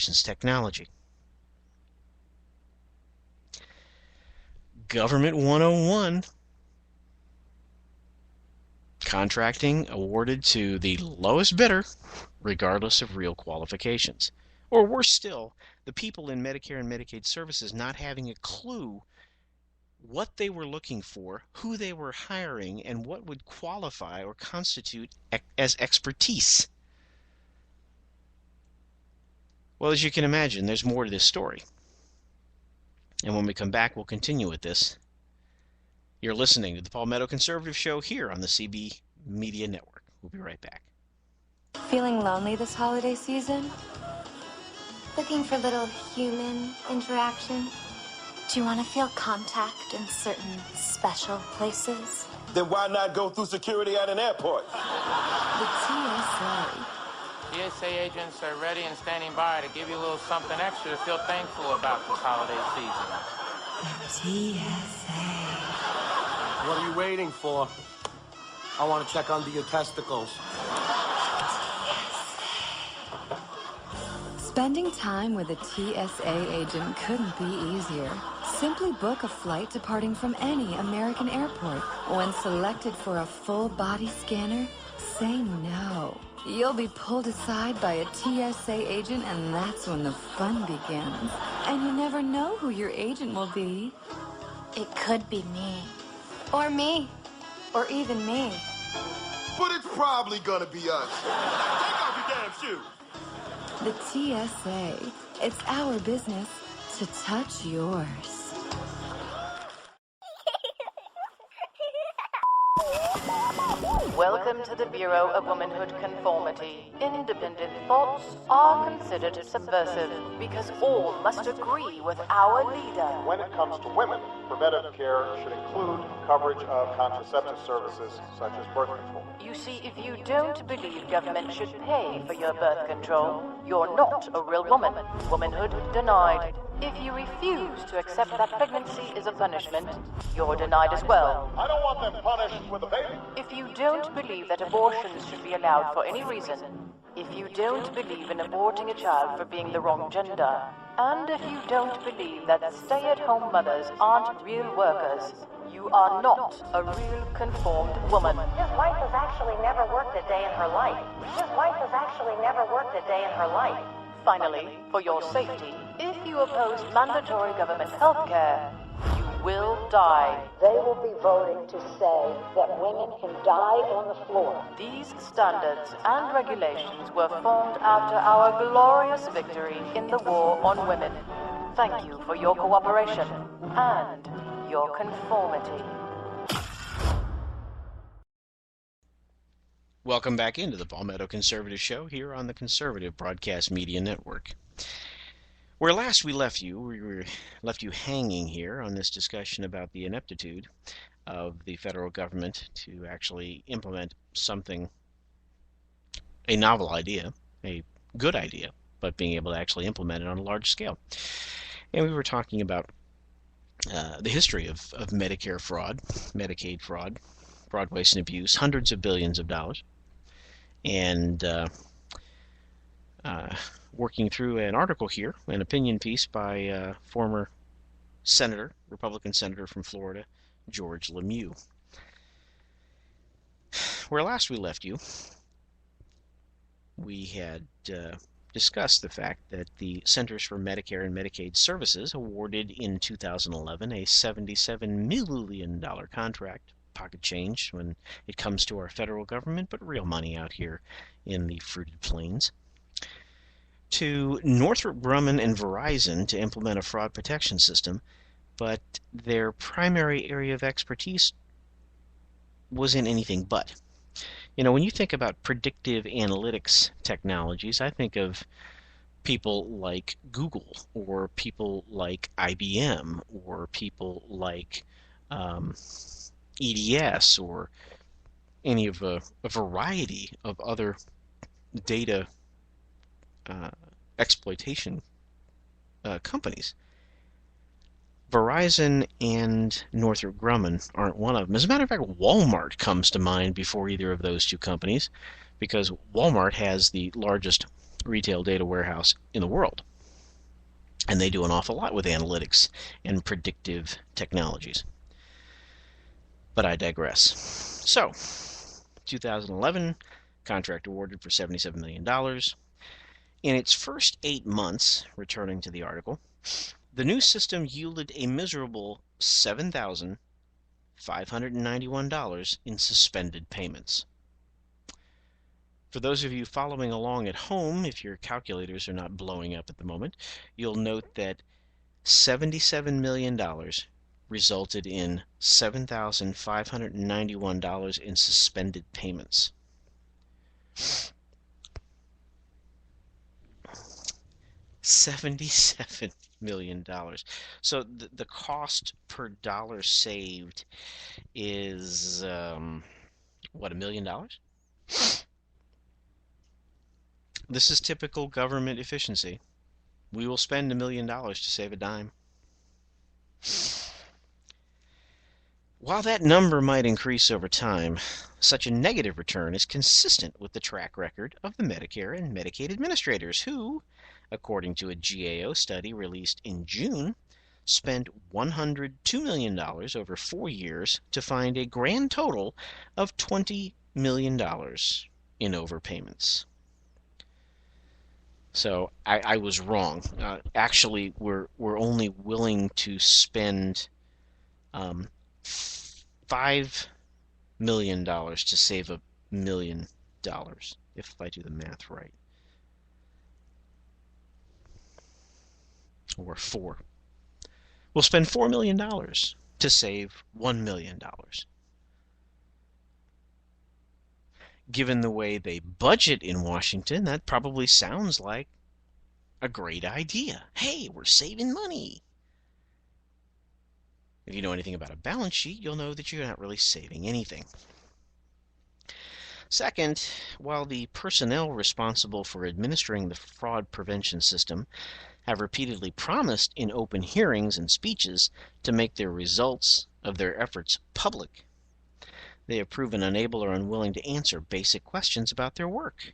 communications technology. Government 101. Contracting awarded to the lowest bidder, regardless of real qualifications. Or worse still, the people in Medicare and Medicaid services not having a clue what they were looking for, who they were hiring, and what would qualify or constitute as expertise. Well, as you can imagine, there's more to this story. And when we come back, we'll continue with this. You're listening to the Palmetto Conservative Show here on the CB Media Network. We'll be right back. Feeling lonely this holiday season? Looking for little human interaction? Do you want to feel contact in certain special places? Then why not go through security at an airport? The TSA. TSA agents are ready and standing by to give you a little something extra to feel thankful about this holiday season. The TSA. What are you waiting for? I want to check under your testicles. Spending time with a TSA agent couldn't be easier. Simply book a flight departing from any American airport. When selected for a full body scanner, say no. You'll be pulled aside by a TSA agent, and that's when the fun begins. And you never know who your agent will be. It could be me. Or me. Or even me. But it's probably gonna be us. Take off your damn shoes. The TSA. It's our business to touch yours. Welcome to the Bureau of Womanhood Conformity. Independent thoughts are considered subversive because all must agree with our leader. When it comes to women, preventive care should include coverage of contraceptive services such as birth control. You see, if you don't believe government should pay for your birth control, you're not a real woman. Womanhood denied. If you refuse to accept that pregnancy is a punishment, you're denied as well. I don't want them punished with a baby. If you don't believe that abortions should be allowed for any reason, if you don't believe in aborting a child for being the wrong gender, and if you don't believe that stay-at-home mothers aren't real workers, you are not a real conformed woman. His wife has actually never worked a day in her life. His wife has actually never worked a day in her life. Finally, for your safety, if you oppose mandatory government health care, you will die. They will be voting to say that women can die on the floor. These standards and regulations were formed after our glorious victory in the war on women. Thank you for your cooperation and your conformity. Welcome back into the Palmetto Conservative Show here on the Conservative Broadcast Media Network. Where last we left you hanging here on this discussion about the ineptitude of the federal government to actually implement something, a novel idea, a good idea, but being able to actually implement it on a large scale. And we were talking about the history of Medicare fraud, Medicaid fraud, fraud, waste, and abuse, hundreds of billions of dollars. And working through an article here, an opinion piece by former senator, Republican senator from Florida, George Lemieux. Where last we left you, we had discussed the fact that the Centers for Medicare and Medicaid Services awarded in 2011 a $77 million contract, pocket change when it comes to our federal government, but real money out here in the fruited plains, to Northrop Grumman and Verizon to implement a fraud protection system, but their primary area of expertise was in anything but. You know, when you think about predictive analytics technologies, I think of people like Google, or people like IBM, or people like EDS, or any of a variety of other data exploitation companies. Verizon and Northrop Grumman aren't one of them. As a matter of fact, Walmart comes to mind before either of those two companies, because Walmart has the largest retail data warehouse in the world. And they do an awful lot with analytics and predictive technologies. But I digress. So, 2011, contract awarded for $77 million. In its first 8 months, returning to the article, the new system yielded a miserable $7,591 in suspended payments. For those of you following along at home, if your calculators are not blowing up at the moment, you'll note that $77 million resulted in $7,591 in suspended payments. $77 million. So the cost per dollar saved is, what, $1 million? This is typical government efficiency. We will spend $1 million to save a dime. While that number might increase over time, such a negative return is consistent with the track record of the Medicare and Medicaid administrators who, according to a GAO study released in June, spent $102 million over 4 years to find a grand total of $20 million in overpayments. So I was wrong. Actually, we're only willing to spend $5 million to save $1 million, if I do the math right. Or 4. We'll spend $4 million to save $1 million. Given the way they budget in Washington, that probably sounds like a great idea. Hey, we're saving money. If you know anything about a balance sheet, you'll know that you're not really saving anything. Second, while the personnel responsible for administering the fraud prevention system have repeatedly promised in open hearings and speeches to make their results of their efforts public, they have proven unable or unwilling to answer basic questions about their work.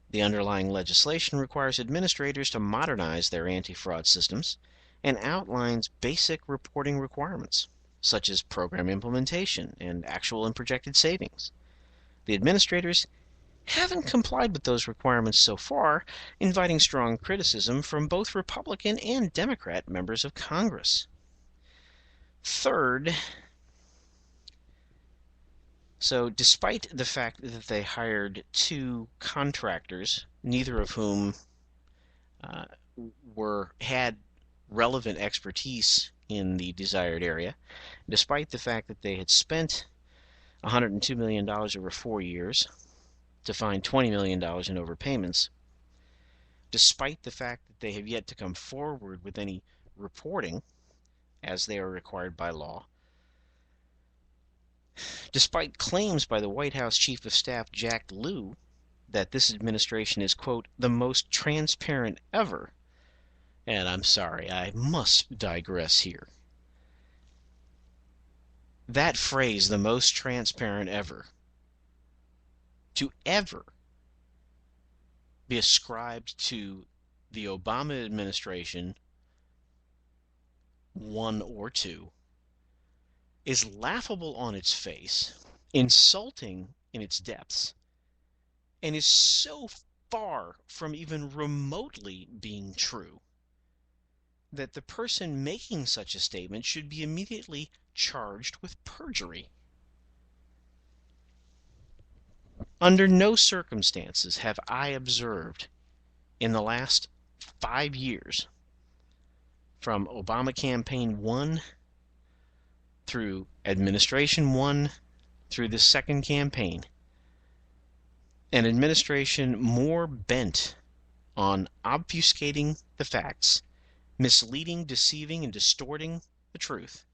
The underlying legislation requires administrators to modernize their anti-fraud systems and outlines basic reporting requirements, such as program implementation and actual and projected savings. The administrators haven't complied with those requirements so far, inviting strong criticism from both Republican and Democrat members of Congress. Third, so despite the fact that they hired 2 contractors, neither of whom had relevant expertise in the desired area, despite the fact that they had spent $102 million over 4 years to find $20 million in overpayments, despite the fact that they have yet to come forward with any reporting as they are required by law, despite claims by the White House Chief of Staff Jack Lew that this administration is, quote, the most transparent ever. And I'm sorry, I must digress here. That phrase, the most transparent ever, to ever be ascribed to the Obama administration, 1 or 2, is laughable on its face, insulting in its depths, and is so far from even remotely being true that the person making such a statement should be immediately charged with perjury. Under no circumstances have I observed in the last 5 years, from Obama campaign 1 through administration 1 through the second campaign, an administration more bent on obfuscating the facts, misleading, deceiving, and distorting the truth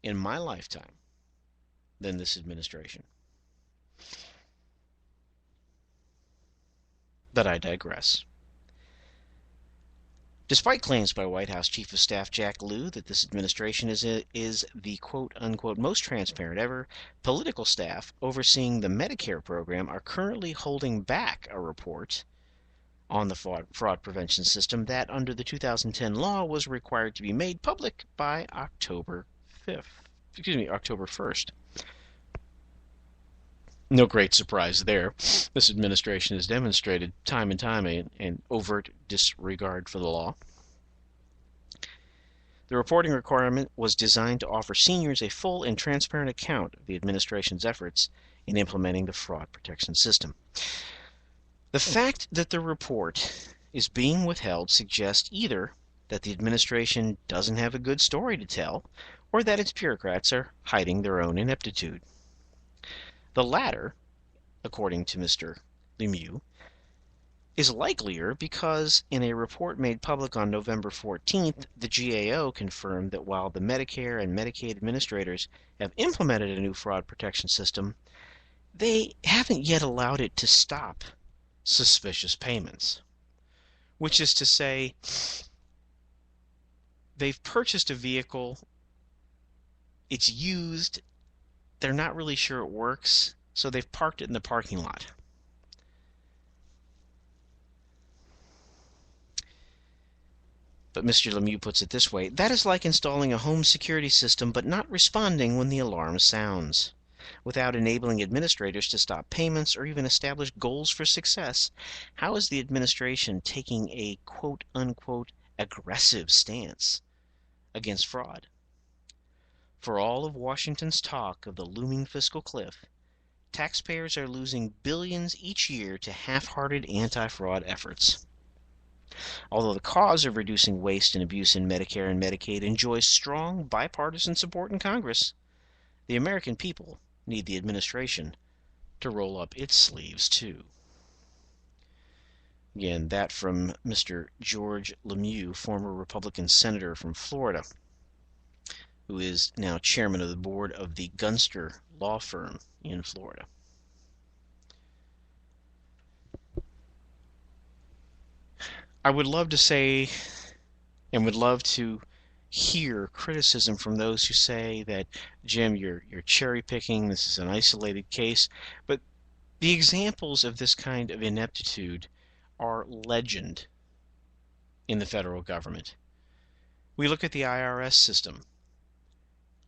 in my lifetime than this administration. But I digress. Despite claims by White House Chief of Staff Jack Lew that this administration is the quote-unquote most transparent ever, political staff overseeing the Medicare program are currently holding back a report on the fraud prevention system that, under the 2010 law, was required to be made public by October 1st. No great surprise there. This administration has demonstrated time and time an overt disregard for the law. The reporting requirement was designed to offer seniors a full and transparent account of the administration's efforts in implementing the fraud protection system. The fact that the report is being withheld suggests either that the administration doesn't have a good story to tell, or that its bureaucrats are hiding their own ineptitude. The latter, according to Mr. Lemieux, is likelier because in a report made public on November 14th, the GAO confirmed that while the Medicare and Medicaid administrators have implemented a new fraud protection system, they haven't yet allowed it to stop suspicious payments. Which is to say, they've purchased a vehicle, it's used, they're not really sure it works, so they've parked it in the parking lot. But Mr. Lemieux puts it this way: that is like installing a home security system but not responding when the alarm sounds. Without enabling administrators to stop payments or even establish goals for success, how is the administration taking a quote-unquote aggressive stance against fraud? For all of Washington's talk of the looming fiscal cliff, taxpayers are losing billions each year to half-hearted anti-fraud efforts. Although the cause of reducing waste and abuse in Medicare and Medicaid enjoys strong bipartisan support in Congress, the American people need the administration to roll up its sleeves too. Again, that from Mr. George Lemieux, former Republican senator from Florida, who is now chairman of the board of the Gunster law firm in Florida. I would love to say, and would love to hear criticism from those who say that, Jim, you're cherry picking, this is an isolated case, but the examples of this kind of ineptitude are legend in the federal government. We look at the IRS system,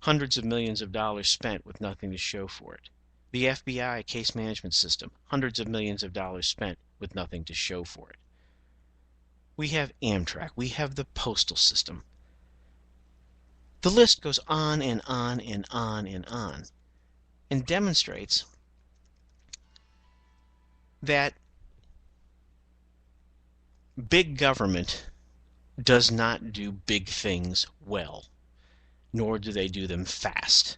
hundreds of millions of dollars spent with nothing to show for it. The FBI case management system, hundreds of millions of dollars spent with nothing to show for it. We have Amtrak, we have the postal system. The list goes on and on and on and on, and demonstrates that big government does not do big things well, nor do they do them fast.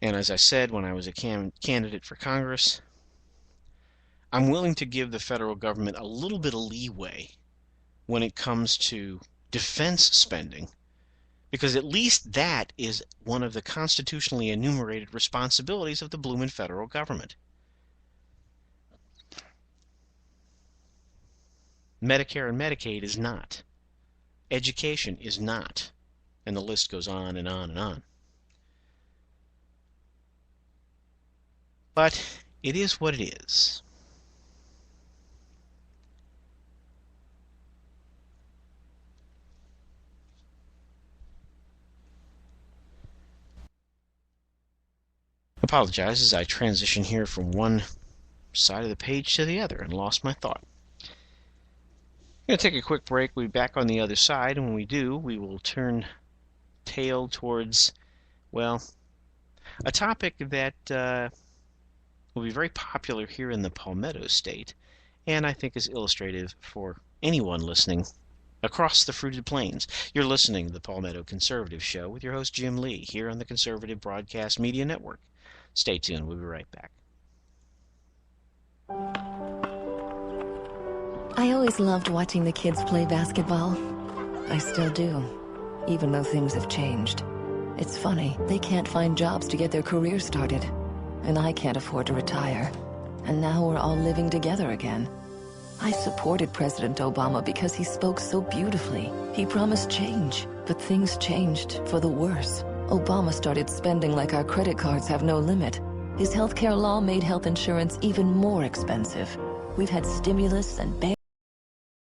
And as I said when I was a candidate for Congress, I'm willing to give the federal government a little bit of leeway when it comes to defense spending, because at least that is one of the constitutionally enumerated responsibilities of the bloomin' federal government. Medicare and Medicaid is not. Education is not. And the list goes on and on and on. But it is what it is. Apologize as I transition here from one side of the page to the other and lost my thought. I'm going to take a quick break. We'll be back on the other side, and when we do, we will turn tail towards, well, a topic that will be very popular here in the Palmetto State, and I think is illustrative for anyone listening across the fruited plains. You're listening to the Palmetto Conservative Show with your host Jim Lee here on the Conservative Broadcast Media Network. Stay tuned. We'll be right back. I always loved watching the kids play basketball. I still do, even though things have changed. It's funny, they can't find jobs to get their careers started, and I can't afford to retire. And now we're all living together again. I supported President Obama because he spoke so beautifully. He promised change, but things changed for the worse. Obama started spending like our credit cards have no limit. His healthcare law made health insurance even more expensive. We've had stimulus and